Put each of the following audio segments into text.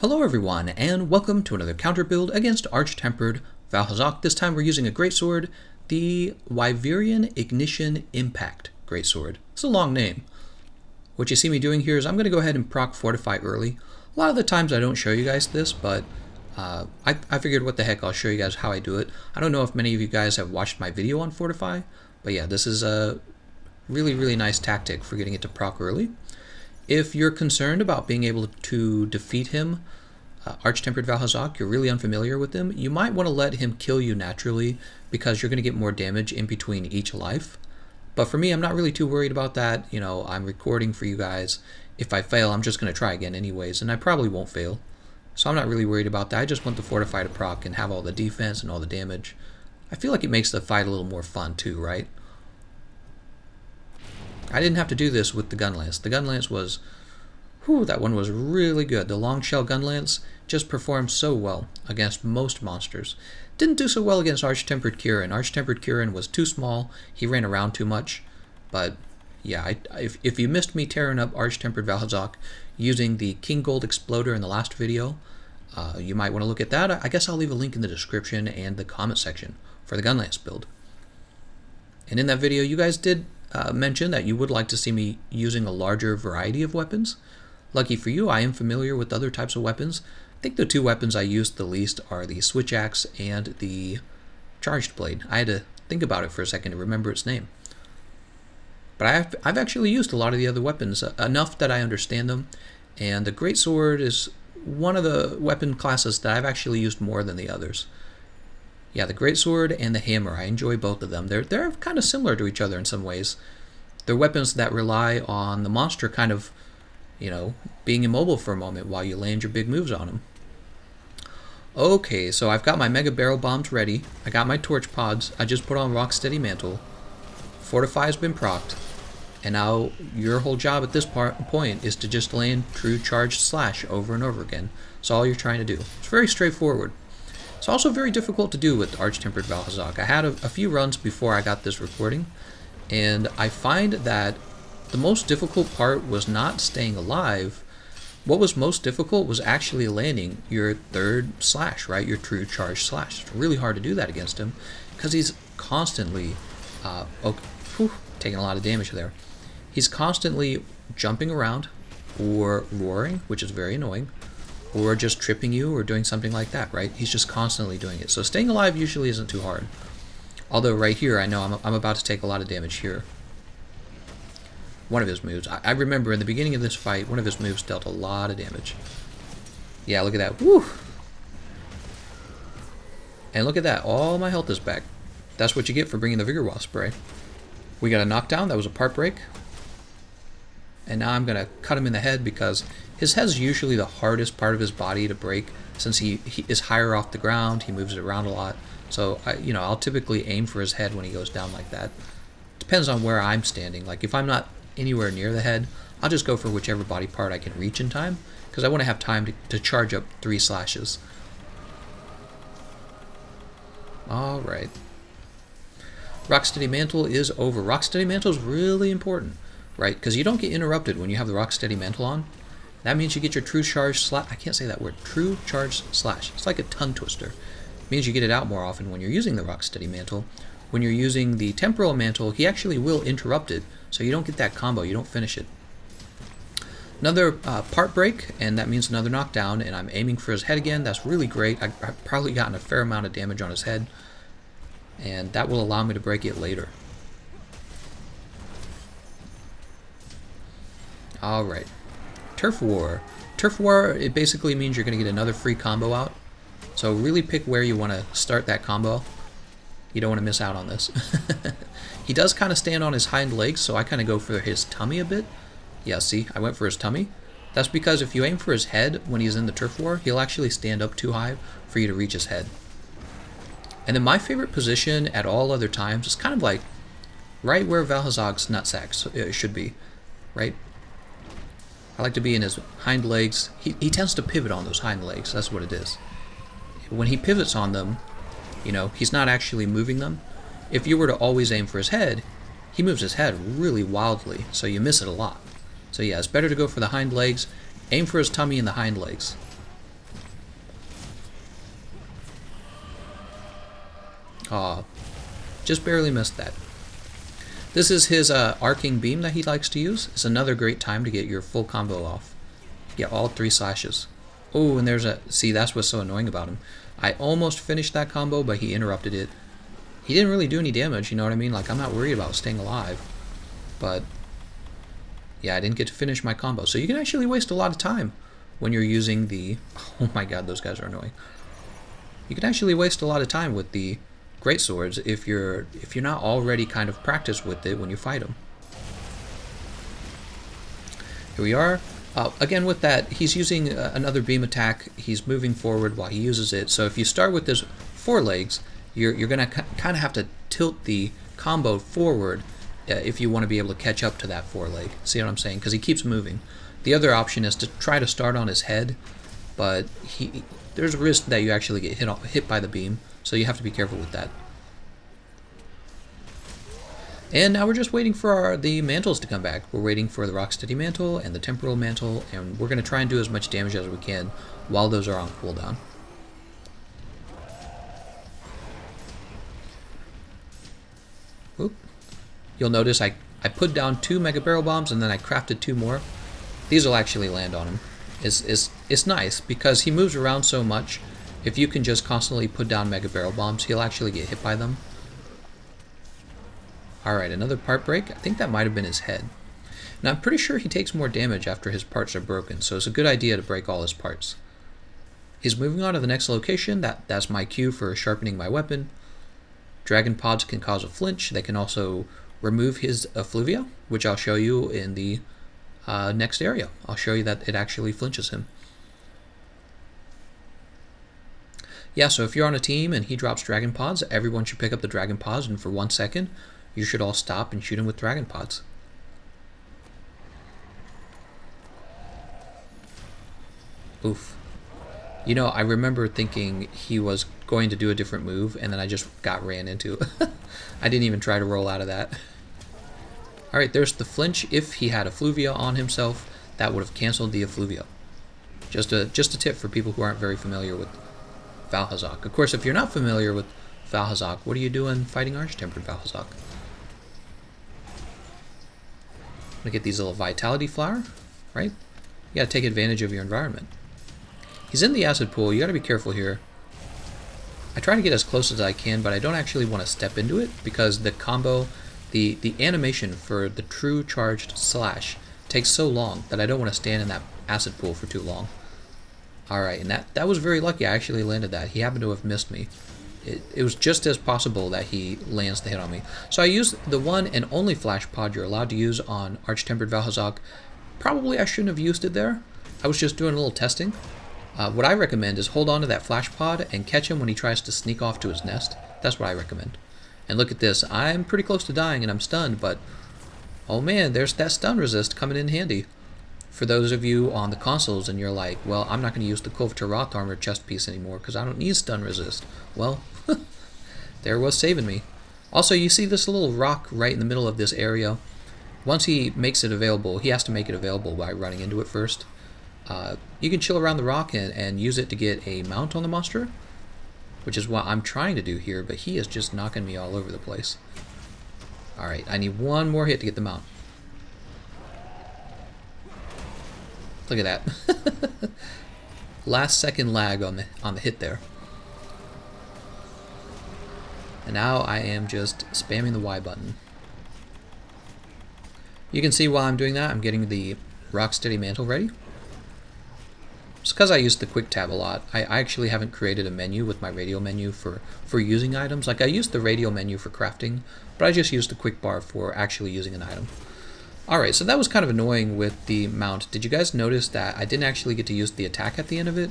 Hello everyone, and welcome to another counter build against Arch Tempered Vaal Hazak. This time we're using a Greatsword, the Wyverian Ignition Impact Greatsword. It's a long name. What you see me doing here is I'm going to go ahead and proc Fortify early. A lot of the times I don't show you guys this, but I figured what the heck, I'll show you guys how I do it. I don't know if many of you guys have watched my video on Fortify, but yeah, this is a really nice tactic for getting it to proc early. If you're concerned about being able to defeat him, Arch Tempered Vaal Hazak, you're really unfamiliar with him, you might want to let him kill you naturally because you're going to get more damage in between each life. But for me, I'm not really too worried about that. You know, I'm recording for you guys. If I fail, I'm just going to try again anyways, and I probably won't fail. So I'm not really worried about that. I just want the Fortify to proc and have all the defense and all the damage. I feel like it makes the fight a little more fun too, right? I didn't have to do this with the Gun Lance. The Gun Lance was, whew, that one was really good. The long shell Gun Lance just performed so well against most monsters. Didn't do so well against Arch Tempered Kieran. Arch Tempered Kieran was too small. He ran around too much. But yeah, if you missed me tearing up Arch Tempered Vaal Hazak using the King Gold Exploder in the last video, you might want to look at that. I guess I'll leave a link in the description and the comment section for the Gun Lance build. And in that video, you guys did mention that you would like to see me using a larger variety of weapons. Lucky for you, I am familiar with other types of weapons. I think the two weapons I used the least are the Switch Axe and the Charged Blade. I had to think about it for a second to remember its name. But I've actually used a lot of the other weapons, enough that I understand them, and the Greatsword is one of the weapon classes that I've actually used more than the others. Yeah, the Greatsword and the Hammer, I enjoy both of them. They're kind of similar to each other in some ways. They're weapons that rely on the monster kind of, you know, being immobile for a moment while you land your big moves on them. Okay, so I've got my Mega Barrel Bombs ready. I got my Torch Pods. I just put on Rocksteady Mantle. Fortify has been procced. And now your whole job at this point is to just land true charged slash over and over again. That's all you're trying to do. It's very straightforward. It's also very difficult to do with Arch Tempered Vaal Hazak. I had a few runs before I got this recording, and I find that the most difficult part was not staying alive. What was most difficult was actually landing your third slash, right? Your true charge slash. It's really hard to do that against him because he's constantly, taking a lot of damage there. He's constantly jumping around or roaring, which is very annoying, or just tripping you or doing something like that, right? He's just constantly doing it. So staying alive usually isn't too hard. Although right here, I know I'm about to take a lot of damage here. One of his moves, I remember in the beginning of this fight, one of his moves dealt a lot of damage. Yeah, look at that. Woo! And look at that, all my health is back. That's what you get for bringing the Vigor Wasp spray. We got a knockdown, that was a part break. And now I'm going to cut him in the head because his head's usually the hardest part of his body to break since he is higher off the ground, he moves around a lot. So, I'll typically aim for his head when he goes down like that. Depends on where I'm standing. Like if I'm not anywhere near the head, I'll just go for whichever body part I can reach in time because I want to have time to charge up 3 slashes. Alright. Rocksteady Mantle is over. Rocksteady Mantle is really important, right? Because you don't get interrupted when you have the Rocksteady Mantle on. That means you get your true charge slash. I can't say that word. True charge slash. It's like a tongue twister. It means you get it out more often when you're using the Rocksteady Mantle. When you're using the Temporal Mantle, he actually will interrupt it, so you don't get that combo. You don't finish it. Another part break, and that means another knockdown, and I'm aiming for his head again. That's really great. I've probably gotten a fair amount of damage on his head, and that will allow me to break it later. Alright. Turf War. Turf War, it basically means you're going to get another free combo out. So really pick where you want to start that combo. You don't want to miss out on this. He does kind of stand on his hind legs, so I kind of go for his tummy a bit. Yeah, see, I went for his tummy. That's because if you aim for his head when he's in the Turf War, he'll actually stand up too high for you to reach his head. And then my favorite position at all other times is kind of like right where Vaal Hazak's nutsack should be, right? I like to be in his hind legs. He tends to pivot on those hind legs. That's what it is. When he pivots on them, he's not actually moving them. If you were to always aim for his head, he moves his head really wildly, so you miss it a lot. So yeah, it's better to go for the hind legs, aim for his tummy and the hind legs. Aw, just barely missed that. This is his arcing beam that he likes to use. It's another great time to get your full combo off. Get all 3 slashes. Oh, and there's a... See, that's what's so annoying about him. I almost finished that combo, but he interrupted it. He didn't really do any damage, you know what I mean? Like, I'm not worried about staying alive. But, yeah, I didn't get to finish my combo. So you can actually waste a lot of time when you're using the... Oh my god, those guys are annoying. You can actually waste a lot of time with the Greatswords if you're not already kind of practiced with it when you fight them. Here we are. Again, with that, he's using another beam attack. He's moving forward while he uses it. So if you start with his forelegs, you're going to kind of have to tilt the combo forward if you want to be able to catch up to that foreleg. See what I'm saying? Because he keeps moving. The other option is to try to start on his head, but there's a risk that you actually get hit by the beam, so you have to be careful with that. And now we're just waiting for the mantles to come back. We're waiting for the Rocksteady Mantle and the Temporal Mantle, and we're going to try and do as much damage as we can while those are on cooldown. Oop. You'll notice I put down 2 Mega Barrel Bombs and then I crafted 2 more. These will actually land on him. It's nice because he moves around so much. If you can just constantly put down Mega Barrel Bombs, he'll actually get hit by them. Alright, another part break. I think that might have been his head. Now I'm pretty sure he takes more damage after his parts are broken, so it's a good idea to break all his parts. He's moving on to the next location. That's my cue for sharpening my weapon. Dragon Pods can cause a flinch. They can also remove his effluvia, which I'll show you in the next area. I'll show you that it actually flinches him. Yeah, so if you're on a team and he drops Dragon Pods, everyone should pick up the Dragon Pods, and for 1 second, you should all stop and shoot him with Dragon Pods. Oof. You know, I remember thinking he was going to do a different move, and then I just got ran into. I didn't even try to roll out of that. Alright, there's the flinch. If he had effluvia on himself, that would have canceled the effluvia. Just a tip for people who aren't very familiar with Vaal Hazak. Of course, if you're not familiar with Vaal Hazak, what are you doing fighting Arch Tempered Vaal Hazak? I'm gonna get these little vitality flower, right? You gotta take advantage of your environment. He's in the acid pool. You gotta be careful here. I try to get as close as I can, but I don't actually want to step into it because the combo, the animation for the true charged slash takes so long that I don't want to stand in that acid pool for too long. Alright, and that was very lucky. I actually landed that. He happened to have missed me. It was just as possible that he lands the hit on me. So I used the one and only flash pod you're allowed to use on Arch Tempered Vaal Hazak. Probably I shouldn't have used it there. I was just doing a little testing. What I recommend is hold on to that flash pod and catch him when he tries to sneak off to his nest. That's what I recommend. And look at this. I'm pretty close to dying and I'm stunned, but oh man, there's that stun resist coming in handy. For those of you on the consoles and you're like, well, I'm not going to use the Coveted Wrath Armor chest piece anymore because I don't need stun resist. Well, there was saving me. Also, you see this little rock right in the middle of this area? Once he makes it available, he has to make it available by running into it first. You can chill around the rock and use it to get a mount on the monster, which is what I'm trying to do here, but he is just knocking me all over the place. Alright, I need one more hit to get the mount. Look at that. Last second lag on the hit there. And now I am just spamming the Y button. You can see while I'm doing that, I'm getting the Rocksteady Mantle ready. It's because I use the quick tab a lot. I actually haven't created a menu with my radio menu for using items. Like I use the radio menu for crafting, but I just use the quick bar for actually using an item. Alright, so that was kind of annoying with the mount. Did you guys notice that I didn't actually get to use the attack at the end of it?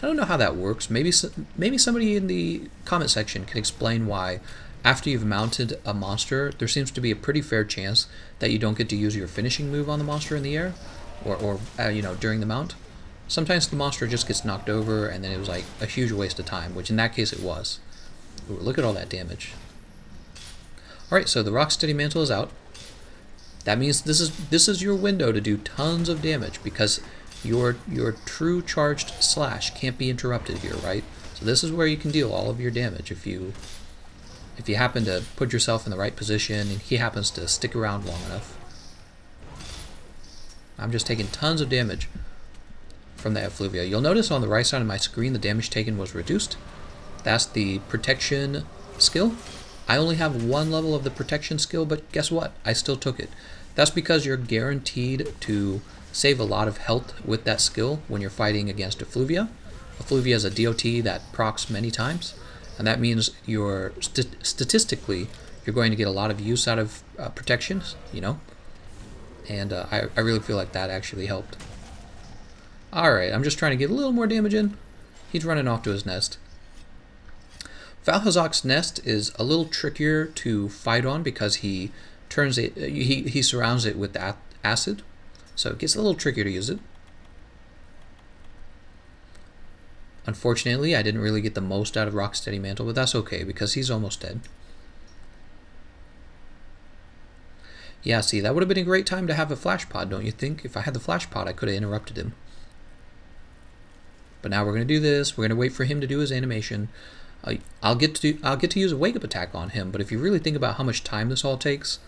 I don't know how that works. Maybe somebody in the comment section can explain why after you've mounted a monster, there seems to be a pretty fair chance that you don't get to use your finishing move on the monster in the air, or you know, during the mount. Sometimes the monster just gets knocked over and then it was like a huge waste of time, which in that case it was. Ooh, look at all that damage. Alright, so the Rocksteady Mantle is out. That means this is your window to do tons of damage because your true charged slash can't be interrupted here, right? So this is where you can deal all of your damage if you if you happen to put yourself in the right position and he happens to stick around long enough. I'm just taking tons of damage from the effluvia. You'll notice on the right side of my screen the damage taken was reduced. That's the protection skill. I only have one level of the protection skill, but guess what? I still took it. That's because you're guaranteed to save a lot of health with that skill when you're fighting against effluvia. Effluvia is a DOT that procs many times, and that means you're statistically you're going to get a lot of use out of protections, you know. And I really feel like that actually helped. Alright, I'm just trying to get a little more damage in. He's running off to his nest. Vaal Hazak's nest is a little trickier to fight on because he turns it, he surrounds it with acid, so it gets a little trickier to use it. Unfortunately, I didn't really get the most out of Rocksteady Mantle, but that's okay because he's almost dead. Yeah, see, that would have been a great time to have a flash pod, don't you think? If I had the flash pod, I could have interrupted him. But now we're going to do this. We're going to wait for him to do his animation. I'll get to use a wake up attack on him, but if you really think about how much time this all takes,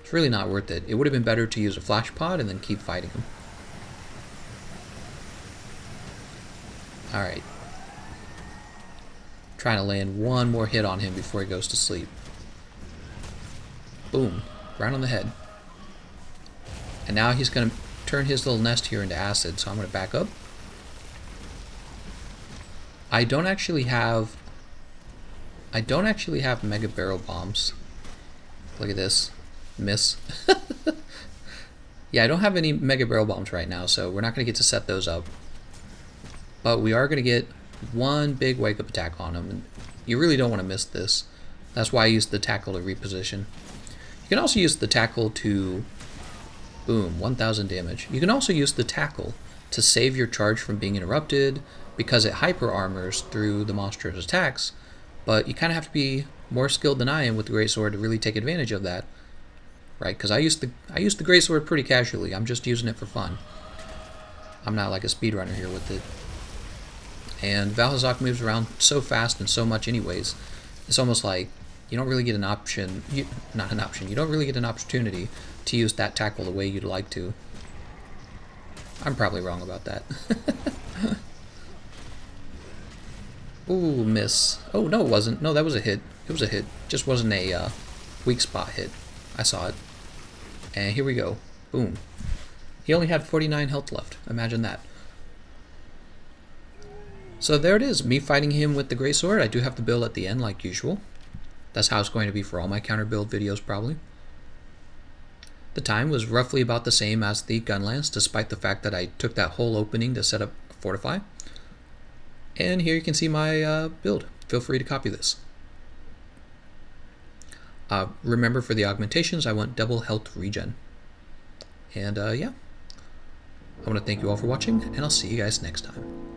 it's really not worth it. It would have been better to use a flash pod and then keep fighting him. Alright. Trying to land one more hit on him before he goes to sleep. Boom. Right on the head. And now he's going to turn his little nest here into acid, so I'm going to back up. I don't actually have mega barrel bombs. Look at this. Miss. Yeah, I don't have any mega barrel bombs right now, so we're not going to get to set those up. But we are going to get one big wake up attack on him. And you really don't want to miss this. That's why I used the tackle to reposition. You can also use the tackle to... Boom, 1000 damage. You can also use the tackle to save your charge from being interrupted, because it hyper armors through the monster's attacks, but you kind of have to be more skilled than I am with the Greatsword to really take advantage of that, right? Because I used the Greatsword pretty casually. I'm just using it for fun. I'm not like a speedrunner here with it. And Vaal Hazak moves around so fast and so much anyways. It's almost like you don't really get an option, you don't really get an opportunity to use that tackle the way you'd like to. I'm probably wrong about that. Ooh, miss. Oh, no, it wasn't. No, that was a hit. It was a hit. Just wasn't a weak spot hit. I saw it. And here we go. Boom. He only had 49 health left. Imagine that. So there it is. Me fighting him with the Greatsword. I do have the build at the end like usual. That's how it's going to be for all my counter build videos probably. The time was roughly about the same as the Gunlance, despite the fact that I took that whole opening to set up Fortify. And here you can see my build. Feel free to copy this. Remember, for the augmentations, I want double health regen. And yeah, I want to thank you all for watching, and I'll see you guys next time.